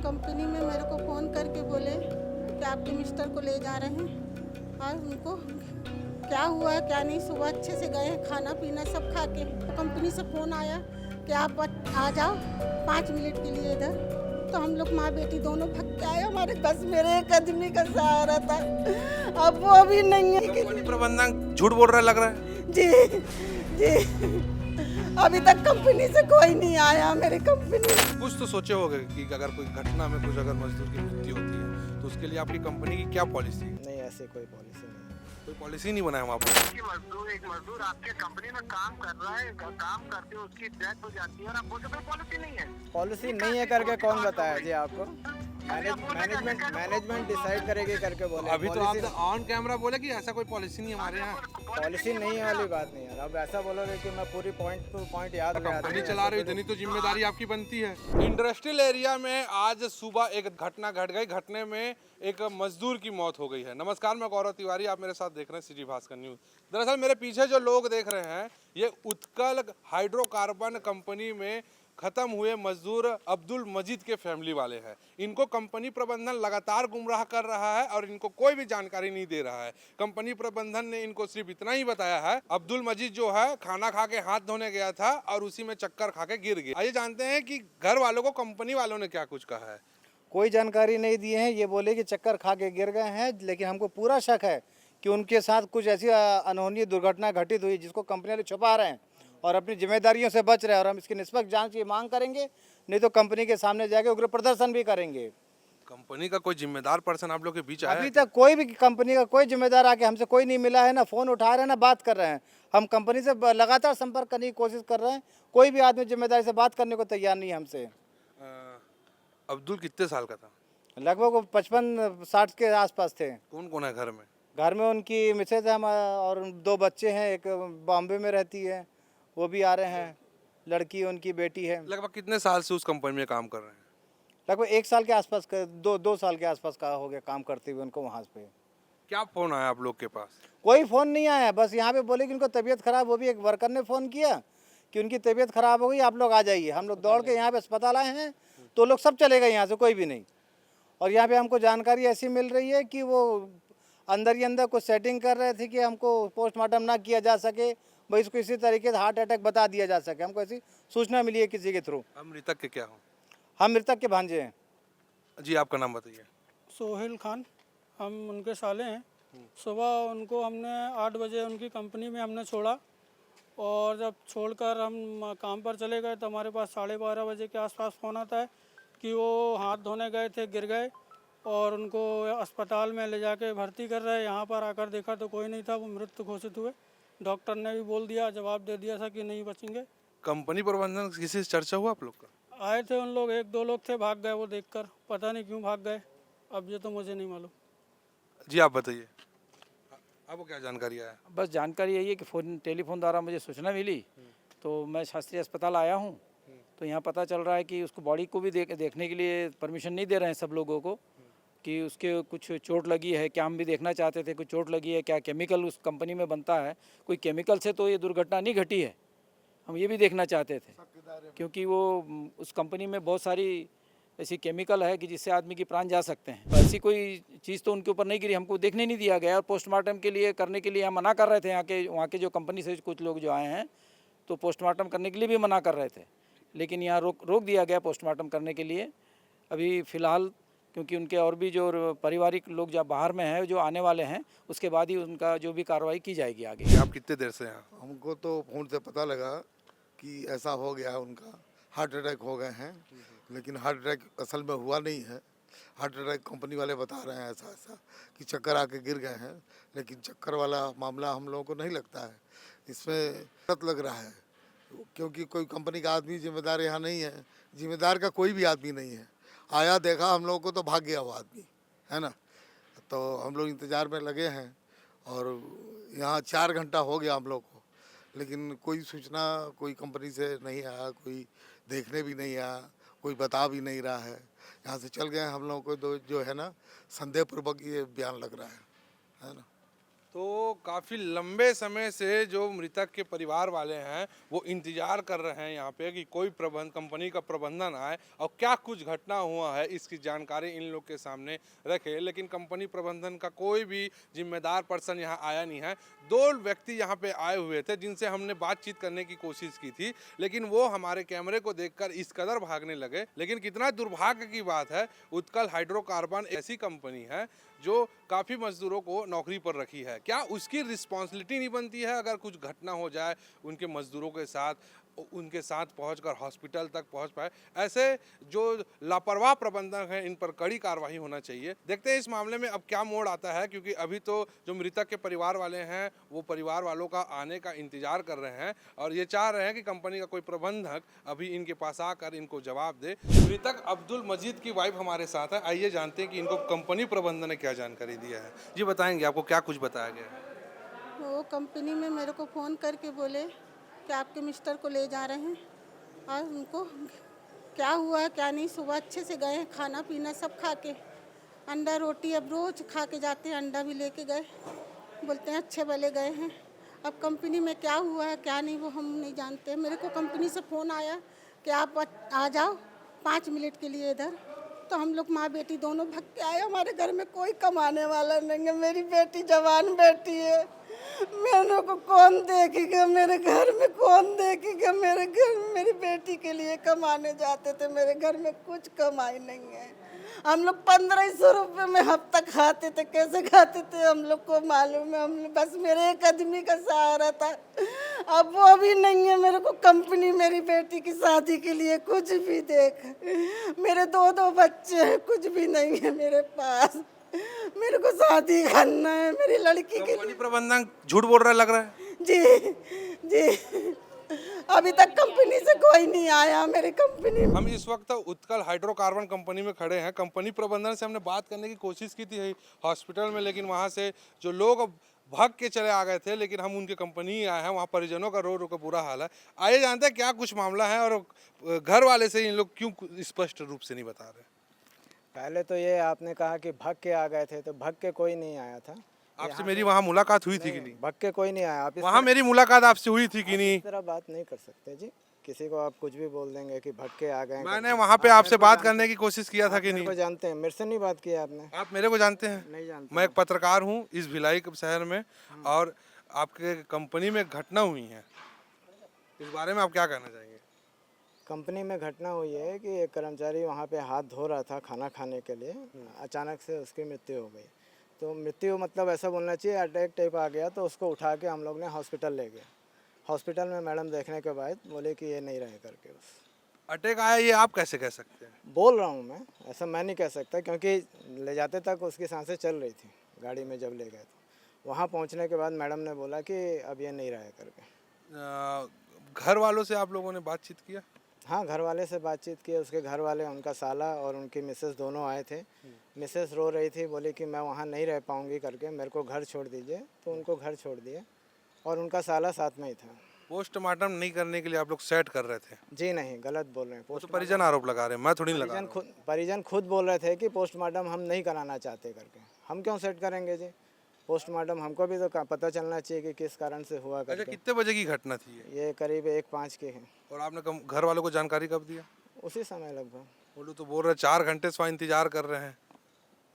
Company में मेरे को फ़ोन करके बोले कि आपके मिस्टर को ले जा रहे हैं और उनको क्या हुआ है क्या नहीं, सुबह अच्छे से गए हैं, खाना पीना सब खा के। तो कंपनी से फ़ोन आया कि आप आ जाओ 5 मिनट के लिए इधर। तो हम लोग माँ बेटी दोनों भाग के आए, हमारे बस मेरे एक आदमी का सहारा था, अब वो भी नहीं है। कंपनी प्रबंधन झूठ बोल रहा है लग रहा है। जी जी, अभी तक कंपनी से कोई नहीं आया मेरी कंपनी। कुछ तो सोचे होगे कि अगर कोई घटना में कुछ अगर मजदूर की मृत्यु होती है तो उसके लिए आपकी कंपनी की क्या पॉलिसी है? नहीं, ऐसे कोई पॉलिसी नहीं है। कोई पॉलिसी नहीं बनाया वहाँ पर। एक मजदूर आपके कंपनी में काम कर रहा है, काम करते उसकी डेथ हो जाती है और आपको कोई पॉलिसी नहीं है। पॉलिसी नहीं है करके कौन बताया जी आपको? मैनेजमेंट डिसाइड करेगी करके बोले। अभी तो आप ऑन कैमरा बोले कि ऐसा कोई पॉलिसी नहीं है हमारे यहाँ। पॉलिसी नहीं है वाली बात नहीं है। अब ऐसा बोलोगे कि मैं पूरी पॉइंट टू पॉइंट याद ले आता कंपनी चला रही हो इतनी तो जिम्मेदारी आपकी बनती है। इंडस्ट्रियल एरिया में आज सुबह एक घटना घट गई। घटने में एक मजदूर की मौत हो गई है। नमस्कार, मैं गौरव तिवारी, आप मेरे साथ देख रहे हैं सिटी भास्कर न्यूज। दरअसल मेरे पीछे जो लोग देख रहे हैं ये उत्कल हाइड्रोकार्बन कंपनी में खत्म हुए मजदूर अब्दुल मजीद के फैमिली वाले हैं। इनको कंपनी प्रबंधन लगातार गुमराह कर रहा है और इनको कोई भी जानकारी नहीं दे रहा है। कंपनी प्रबंधन ने इनको सिर्फ इतना ही बताया है, अब्दुल मजीद जो है खाना खा के हाथ धोने गया था और उसी में चक्कर खा के गिर गया। आइए जानते हैं कि घर वालों को कंपनी वालों ने क्या कुछ कहा है। कोई जानकारी नहीं दी है। ये बोले कि चक्कर खा के गिर गए हैं, लेकिन हमको पूरा शक है कि उनके साथ कुछ ऐसी अनहोनी दुर्घटना घटित हुई जिसको कंपनी वाले छुपा रहे हैं और अपनी जिम्मेदारियों से बच रहे हैं। और हम इसकी निष्पक्ष जांच की मांग करेंगे, नहीं तो कंपनी के सामने जाके उग्र प्रदर्शन भी करेंगे। कंपनी का कोई जिम्मेदार पर्सन आप लोग के बीच आया अभी है? तक कोई भी कंपनी का कोई जिम्मेदार आके हमसे कोई नहीं मिला है, ना फ़ोन उठा रहे हैं ना बात कर रहे हैं। हम कंपनी से लगातार संपर्क करने की कोशिश कर रहे हैं, कोई भी आदमी जिम्मेदारी से बात करने को तैयार नहीं है हमसे। अब्दुल कितने साल का था? लगभग वो 55-60 के आसपास थे। कौन कौन है घर में? घर में उनकी मिसेज है और 2 बच्चे हैं, एक बॉम्बे में रहती है, वो भी आ रहे हैं, लड़की उनकी बेटी है। लगभग कितने साल से उस कंपनी में काम कर रहे हैं? लगभग 1 साल के आसपास का, 2 साल के आसपास का हो गया काम करते हुए उनको वहाँ पे। क्या फोन आया आप लोग के पास? कोई फ़ोन नहीं आया, बस यहाँ पे बोले कि उनको तबीयत ख़राब, वो भी एक वर्कर ने फ़ोन किया कि उनकी तबीयत ख़राब हो गई, आप लोग आ जाइए। हम लोग दौड़ के यहाँ पे अस्पताल आए हैं, तो लोग सब चले गए यहाँ से, कोई भी नहीं। और यहाँ पे हमको जानकारी ऐसी मिल रही है कि वो अंदर ही अंदर कुछ सेटिंग कर रहे थे कि हमको पोस्टमार्टम ना किया जा सके, भाई इसको इसी तरीके से हार्ट अटैक बता दिया जा सके। हमको ऐसी सूचना मिली है किसी के थ्रू। हम मृतक के क्या हो? हम मृतक के भांजे हैं। जी, आपका नाम बताइए। सोहेल खान, हम उनके साले हैं। सुबह उनको हमने 8 बजे उनकी कंपनी में हमने छोड़ा और जब छोड़कर हम काम पर चले गए तो हमारे पास 12:30 बजे के आसपास फ़ोन आता है कि वो हाथ धोने गए थे, गिर गए और उनको अस्पताल में ले जाके भर्ती कर रहे हैं। यहाँ पर आकर देखा तो कोई नहीं था, वो मृत घोषित हुए। डॉक्टर ने भी बोल दिया, जवाब दे दिया था कि नहीं बचेंगे। कंपनी प्रबंधन किसी से चर्चा हुआ आप लोग का? आए थे उन लोग, 1-2 लोग थे, भाग गए वो देखकर, पता नहीं क्यों भाग गए, अब ये तो मुझे नहीं मालूम। जी, आप बताइए, आपको क्या जानकारी आया? बस जानकारी यही है कि टेलीफोन द्वारा मुझे सूचना मिली, तो मैं शास्त्रीय अस्पताल आया हूँ। तो यहाँ पता चल रहा है कि उसको बॉडी को भी देखने के लिए परमिशन नहीं दे रहे हैं सब लोगों को, कि उसके कुछ चोट लगी है क्या। हम भी देखना चाहते थे कुछ चोट लगी है क्या, केमिकल उस कंपनी में बनता है, कोई केमिकल से तो ये दुर्घटना नहीं घटी है, हम ये भी देखना चाहते थे। क्योंकि वो उस कंपनी में बहुत सारी ऐसी केमिकल है कि जिससे आदमी की प्राण जा सकते हैं। ऐसी कोई चीज़ तो उनके ऊपर नहीं गिरी, हमको देखने नहीं दिया गया। और पोस्टमार्टम के लिए करने के लिए हम मना कर रहे थे। वहाँ के जो कंपनी से कुछ लोग जो आए हैं तो पोस्टमार्टम करने के लिए भी मना कर रहे थे, लेकिन यहाँ रोक दिया गया पोस्टमार्टम करने के लिए अभी फ़िलहाल, क्योंकि उनके और भी जो पारिवारिक लोग जब बाहर में हैं जो आने वाले हैं, उसके बाद ही उनका जो भी कार्रवाई की जाएगी आगे। आप कितने देर से यहाँ? हमको तो फ़ोन से पता लगा कि ऐसा हो गया, उनका हार्ट अटैक हो गए हैं, लेकिन हार्ट अटैक असल में हुआ नहीं है। हार्ट अटैक कंपनी वाले बता रहे हैं ऐसा कि चक्कर आके गिर गए हैं, लेकिन चक्कर वाला मामला हम लोगों को नहीं लगता है। इसमें गलत लग रहा है क्योंकि कोई कंपनी का आदमी जिम्मेदार यहाँ नहीं है, जिम्मेदार का कोई भी आदमी नहीं है। आया देखा हम लोगों को तो भाग गया वो आदमी, है ना। तो हम लोग इंतज़ार में लगे हैं और यहाँ 4 घंटा हो गया हम लोग को, लेकिन कोई सूचना कोई कंपनी से नहीं आया, कोई देखने भी नहीं आया, कोई बता भी नहीं रहा है। यहाँ से चल गए हम लोगों को जो है ना, संदेहपूर्वक ये बयान लग रहा है ना। तो काफ़ी लंबे समय से जो मृतक के परिवार वाले हैं वो इंतज़ार कर रहे हैं यहाँ पे कि कोई कंपनी का प्रबंधन आए और क्या कुछ घटना हुआ है इसकी जानकारी इन लोग के सामने रखे, लेकिन कंपनी प्रबंधन का कोई भी जिम्मेदार पर्सन यहाँ आया नहीं है। 2 व्यक्ति यहाँ पे आए हुए थे जिनसे हमने बातचीत करने की कोशिश की थी, लेकिन वो हमारे कैमरे को देखकर इस कदर भागने लगे। लेकिन कितना दुर्भाग्य की बात है, उत्कल हाइड्रोकार्बन ऐसी कंपनी है जो काफ़ी मजदूरों को नौकरी पर रखी है। क्या उसकी रिस्पॉन्सिबिलिटी नहीं बनती है अगर कुछ घटना हो जाए उनके मजदूरों के साथ, उनके साथ पहुंचकर हॉस्पिटल तक पहुंच पाए? ऐसे जो लापरवाह प्रबंधक हैं इन पर कड़ी कार्रवाई होना चाहिए। देखते हैं इस मामले में अब क्या मोड़ आता है, क्योंकि अभी तो जो मृतक के परिवार वाले हैं वो परिवार वालों का आने का इंतजार कर रहे हैं और ये चाह रहे हैं कि कंपनी का कोई प्रबंधक अभी इनके पास आकर इनको जवाब दे। मृतक अब्दुल मजीद की वाइफ हमारे साथ है, आइए जानते हैं कि इनको कंपनी प्रबंधन ने क्या जानकारी दिया है। जी बताएंगे, आपको क्या कुछ बताया गया है? वो कंपनी में मेरे को फ़ोन करके बोले कि आपके मिस्टर को ले जा रहे हैं और उनको क्या हुआ है क्या नहीं, सुबह अच्छे से गए खाना पीना सब खा के, अंडा रोटी अब रोज़ खा के जाते हैं, अंडा भी लेके गए, बोलते हैं अच्छे भले गए हैं। अब कंपनी में क्या हुआ है क्या नहीं वो हम नहीं जानते। मेरे को कंपनी से फ़ोन आया कि आप आ जाओ 5 मिनट के लिए इधर, तो हम लोग माँ बेटी दोनों भाग के आए। हमारे घर में कोई कमाने वाला नहीं है, मेरी बेटी जवान बेटी है, मेरे को कौन देखेगा, मेरे घर में कौन देखेगा। मेरे घर में मेरी बेटी के लिए कमाने जाते थे, मेरे घर में कुछ कमाई नहीं है। हम लोग 1500 रुपये में हफ्ता खाते थे, कैसे खाते थे हम लोग को मालूम है। हम बस मेरे एक आदमी का सहारा था, अब वो भी नहीं है। मेरे को कंपनी मेरी बेटी की शादी के लिए कुछ भी देख, मेरे 2 बच्चे हैं, कुछ भी नहीं है मेरे पास। मेरे को शादी करना है मेरी लड़की के कंपनी प्रबंधन झूठ बोल रहा है लग रहा है। जी जी, अभी तक कंपनी से कोई नहीं आया मेरी कंपनी। हम इस वक्त उत्कल हाइड्रोकार्बन कंपनी में खड़े हैं। कंपनी प्रबंधन से हमने बात करने की कोशिश की थी हॉस्पिटल में, लेकिन वहाँ से जो लोग भाग के चले आ गए थे, लेकिन हम उनके कंपनी आए हैं। वहाँ परिजनों का रो रो का बुरा हाल है। आइए जानते हैं क्या कुछ मामला है और घर वाले से इन लोग क्यों स्पष्ट रूप से नहीं बता रहे। पहले तो ये आपने कहा कि भाग के आ गए थे, तो भाग के कोई नहीं आया था। आपसे मेरी वहाँ मुलाकात हुई थी कि नहीं? भाग के कोई नहीं आया। आप वहाँ मेरी मुलाकात आपसे हुई थी कि नहीं? इस तरह बात नहीं कर सकते जी, किसी को आप कुछ भी बोल देंगे कि भाग के आ गए। मैंने वहाँ पे आपसे बात करने की कोशिश किया था कि नहीं? मेरे को जानते हैं, मेरे से नहीं बात की आपने। आप मेरे को जानते हैं? नहीं जानते। मैं एक पत्रकार हूँ इस भिलाई शहर में, और आपके कंपनी में घटना हुई है, इस बारे में आप क्या कहना चाहेंगे? कंपनी में घटना हुई है कि एक कर्मचारी वहाँ पे हाथ धो रहा था खाना खाने के लिए, अचानक से उसकी मृत्यु हो गई। तो मृत्यु मतलब ऐसा बोलना चाहिए अटैक टाइप आ गया, तो उसको उठा के हम लोग ने हॉस्पिटल ले गए। हॉस्पिटल में मैडम देखने के बाद बोले कि ये नहीं रहे करके। बस अटैक आया ये आप कैसे कह सकते हैं? बोल रहा हूँ मैं, ऐसा मैं नहीं कह सकता, क्योंकि ले जाते तक उसकी सांसें चल रही थी गाड़ी में जब ले गए। तो वहाँ पहुँचने के बाद मैडम ने बोला कि अब ये नहीं रहे करके। घर वालों से आप लोगों ने बातचीत किया? हाँ, घर वाले से बातचीत की। उसके घर वाले, उनका साला और उनकी मिसेस दोनों आए थे। मिसेस रो रही थी, बोली कि मैं वहाँ नहीं रह पाऊँगी करके, मेरे को घर छोड़ दीजिए। तो उनको घर छोड़ दिए और उनका साला साथ में ही था। पोस्टमार्टम नहीं करने के लिए आप लोग सेट कर रहे थे? जी नहीं, गलत बोल रहे हैं। वो तो परिजन आरोप लगा रहे हैं, मैं थोड़ी नहीं लगा रहा हूँ। परिजन खुद बोल रहे थे कि पोस्टमार्टम हम नहीं कराना चाहते करके। हम क्यों सेट करेंगे जी पोस्टमार्टम? हमको भी तो पता चलना चाहिए कि किस कारण से हुआ अच्छा, करके। कितने बजे की घटना थी ये करीब 1:05 के हैं। और आपने घर वालों को जानकारी कब दिया? उसी समय लगभग। वो लोग तो बोल रहे 4 घंटे से वहाँ इंतजार कर रहे हैं।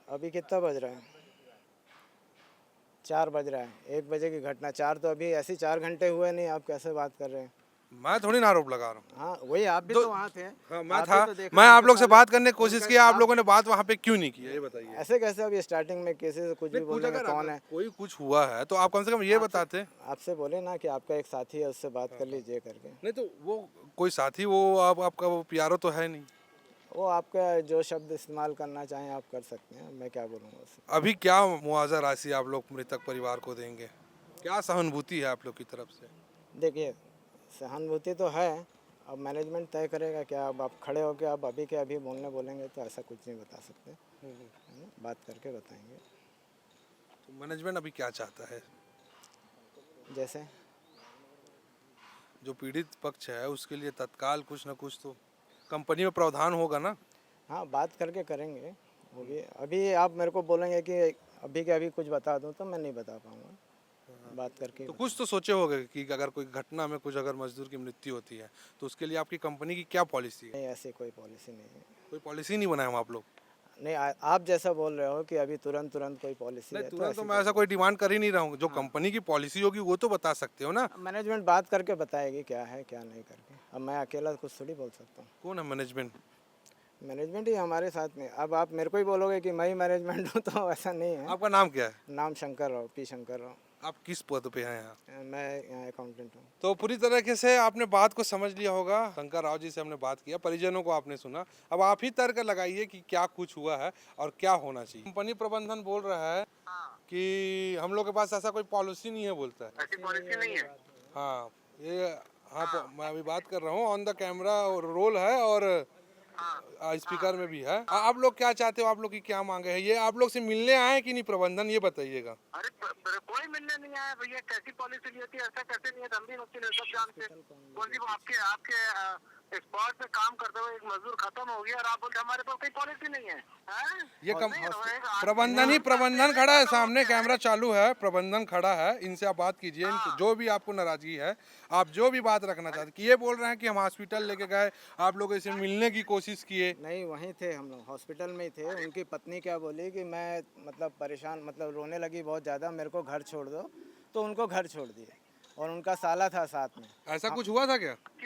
अभी कितना बज रहा है? 4 बज रहा है। 1 बजे की घटना, 4 तो अभी ऐसी 4 घंटे हुए नहीं। आप कैसे बात कर रहे हैं? मैं थोड़ी ना आरोप लगा रहा हूँ। हाँ, वही आप भी तो वहाँ थे। हाँ, मैं आप था। भी तो देखा मैं आप उनके लोग से साले- बात करने की कोशिश की, आप लोगों ने बात वहाँ पे क्यों नहीं की, ये बताइए। ऐसे कैसे? अभी स्टार्टिंग में किसी से कुछ भी कुछ बोलने में अगर कौन है? कोई कुछ हुआ है तो आप कम से कम ये बताते। आपसे बोले ना कि आपका एक साथी है, उससे बात कर लीजिए करके। नहीं तो वो कोई साथी, वो आपका वो प्यारो तो है नहीं। वो आपका जो शब्द इस्तेमाल करना चाहें आप कर सकते हैं, मैं क्या बोलूँगा उससे। अभी क्या मुआवजा राशि आप लोग मृतक परिवार को देंगे? क्या सहानुभूति है आप लोग की तरफ से? देखिए, सहानुभूति तो है, अब मैनेजमेंट तय करेगा क्या। अब आप खड़े होकर आप अभी के अभी बोलेंगे तो ऐसा कुछ नहीं बता सकते, है ना? बात करके बताएंगे। तो मैनेजमेंट अभी क्या चाहता है? जैसे जो पीड़ित पक्ष है उसके लिए तत्काल कुछ ना कुछ तो कंपनी में प्रावधान होगा ना? हाँ, बात करके करेंगे वो भी। अभी आप मेरे को बोलेंगे कि अभी के अभी कुछ बता दूँ तो मैं नहीं बता पाऊँगा। बात करके तो कुछ तो सोचे होंगे कि अगर कोई घटना में कुछ अगर मजदूर की मृत्यु होती है तो उसके लिए आपकी कंपनी की क्या पॉलिसी है? नहीं, ऐसी कोई पॉलिसी नहीं है। कोई पॉलिसी नहीं बनाए हो आप लोग? नहीं, आप जैसा बोल रहे हो कि अभी तुरंत कोई पॉलिसी नहीं, है, तो तुरंत तो ऐसी मैं ऐसा कोई डिमांड कर ही नहीं रहा हूँ। जो कंपनी की पॉलिसी होगी वो तो बता सकते हो ना। मैनेजमेंट बात करके बताएगी क्या है क्या नहीं करके। अब मैं अकेला कुछ थोड़ी बोल सकता हूँ। कौन है मैनेजमेंट? मैनेजमेंट ही हमारे साथ में। अब आप मेरे को ही बोलोगे कि मैं ही मैनेजमेंट हूँ, तो ऐसा नहीं है। आपका नाम क्या है? नाम शंकर राव, पी शंकर राव। आप किस पद पे हैं यहाँ? मैं यहाँ अकाउंटेंट हूँ। तो पूरी तरीके से आपने बात को समझ लिया होगा। शंकर राव जी से हमने बात किया, परिजनों को आपने सुना। अब आप ही तर्क लगाइए कि क्या कुछ हुआ है और क्या होना चाहिए। कंपनी प्रबंधन बोल रहा है कि हम लोग के पास ऐसा कोई पॉलिसी नहीं है, बोलता है। ऐसी पॉलिसी नहीं है। हाँ, ये मैं अभी बात कर रहा हूँ, ऑन द कैमरा रोल है और स्पीकर में भी है। आप लोग क्या चाहते हो? आप लोग की क्या मांगे है? ये आप लोग से मिलने आए हैं कि नहीं प्रबंधन, ये बताइएगा। अरे कोई मिलने नहीं आया भैया। कैसी पॉलिसी ली थी? ऐसा कैसे नहीं है? हम भी मुश्किल है, सब जानते हैं। कौन सी आपके आपके स्पॉट पे काम करते हुए एक मजदूर खत्म हो गया और आप बोलते हमारे पास कोई पॉलिसी नहीं है, हैं? ये कम नहीं रहेगा। प्रबंधन खड़ा है सामने, कैमरा चालू है, प्रबंधन खड़ा है। इनसे आप बात कीजिए। जो भी आपको नाराजगी है, आप जो भी बात रखना चाहते, कि ये बोल रहे हैं कि हम हॉस्पिटल लेके गए, आप लोग इसे मिलने की कोशिश किए। नहीं, वहीं थे हम लोग, हॉस्पिटल में ही थे। उनकी पत्नी क्या बोली कि मैं मतलब परेशान, मतलब रोने लगी बहुत ज़्यादा, मेरे को घर छोड़ दो, तो उनको घर छोड़ दिए। और उनका साला था साथ में। ऐसा कुछ हुआ था क्या? कि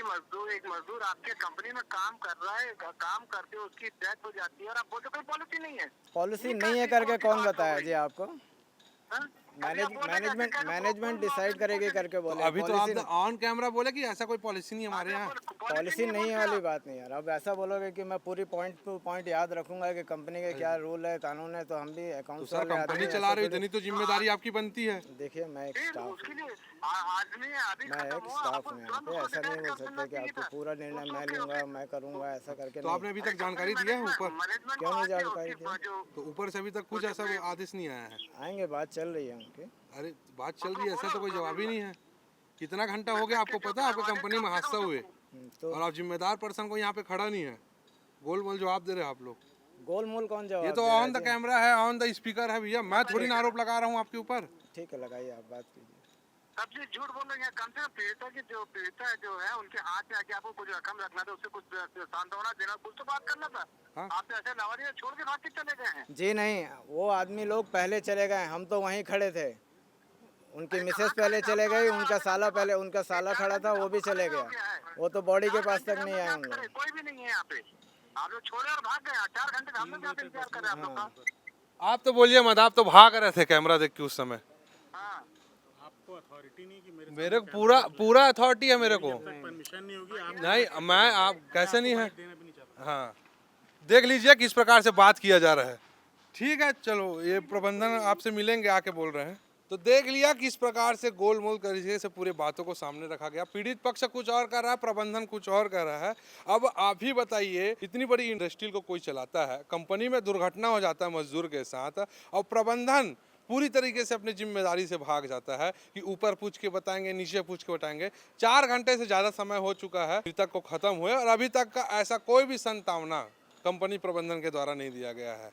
एक मजदूर आपके कंपनी में काम कर रहा है, काम करते उसकी डेथ हो जाती है और आप बोलते कोई पॉलिसी नहीं है। पॉलिसी नहीं है करके कौन बताया जी आपको? मैनेजमेंट डिसाइड करेगी करके बोले। अभी तो आप ऑन कैमरा बोले कि ऐसा कोई पॉलिसी नहीं हमारे यहाँ। पॉलिसी नहीं है वाली बात नहीं यार। अब ऐसा बोलोगे कि मैं पूरी पॉइंट टू पॉइंट याद रखूंगा कि कंपनी के क्या रूल है, कानून है, तो हम भी अकाउंट सर कंपनी चला रही हो, इतनी तो जिम्मेदारी आपकी बनती है। देखिए, मैं एक स्टाफ हूँ, उसके लिए आदमी अभी मैं खत्म एक हुआ, स्टाफ अपन हूँ यहाँ पे। तुरंत ऐसा नहीं बोल उसको सकते कि आपको पूरा निर्णय मैं लूँगा, मैं करूँगा, ऐसा करके तो नहीं। आपने अभी तक जानकारी दिया है ऊपर? मैनेजमेंट क्यों नहीं जानकारी दी? तो ऊपर से अभी तक कुछ ऐसा आदेश नहीं आया है? आएंगे, बात चल रही है उनकी। अरे बात चल रही है, ऐसा तो कोई जवाब ही नहीं है। कितना घंटा हो गया आपको पता है आपको कंपनी में हादसा हुए तो और आप जिम्मेदार पर्सन को यहाँ पे खड़ा नहीं है, गोल मोल जवाब दे रहे हैं आप लोग। गोल मोल कौन जवाब? ये तो दे रहा ऑन द जी? कैमरा है, ऑन द स्पीकर है भैया। मैं थोड़ी ना आरोप लगा रहा हूँ आपके ऊपर। ठीक है, लगाइए, आप बात कीजिए। सबसे झूठ बोल रहे हैं। कम से कम पीड़िता जो है उनके हाथ में आके आपको कुछ रकम रखना था, उससे कुछ सांत्वना देना, कुछ तो बात करना था। हाँ? आप ऐसे लावारिया छोड़ के भाग के चले गए हैं। जी नहीं, वो आदमी लोग पहले चले गए, हम तो वहीं खड़े थे। उनकी मिसेस पहले चले गई, उनका साला खड़ा था, वो भी चले गया। वो तो बॉडी के पास तक नहीं आए हम लोग। कोई भी नहीं है यहाँ पे। आप लोग छोड़े और भाग गए। 4 घंटे से हम लोग यहाँ पे इंतजार कर रहे हैं आप लोग का। आप तो बोलिए मत, आप तो भाग रहे थे कैमरा देख के उस समय। हाँ। मेरे को पूरा अथॉरिटी है मेरे को। परमिशन नहीं होगी आप नहीं, मैं आप कैसे नहीं है। हाँ, देख लीजिए किस प्रकार से बात किया जा रहा है। ठीक है, चलो ये प्रबंधन आपसे मिलेंगे आके बोल रहे हैं। तो देख लिया किस प्रकार से गोलमोल तरीके से पूरे बातों को सामने रखा गया। पीड़ित पक्ष कुछ और कर रहा है, प्रबंधन कुछ और कर रहा है। अब आप ही बताइए, इतनी बड़ी इंडस्ट्री को कोई चलाता है, कंपनी में दुर्घटना हो जाता है मजदूर के साथ और प्रबंधन पूरी तरीके से अपनी जिम्मेदारी से भाग जाता है कि ऊपर पूछ के बताएंगे, नीचे पूछ के बताएंगे। 4 घंटे से ज़्यादा समय हो चुका है मृतक को खत्म हुए और अभी तक का ऐसा कोई भी संतावना कंपनी प्रबंधन के द्वारा नहीं दिया गया है।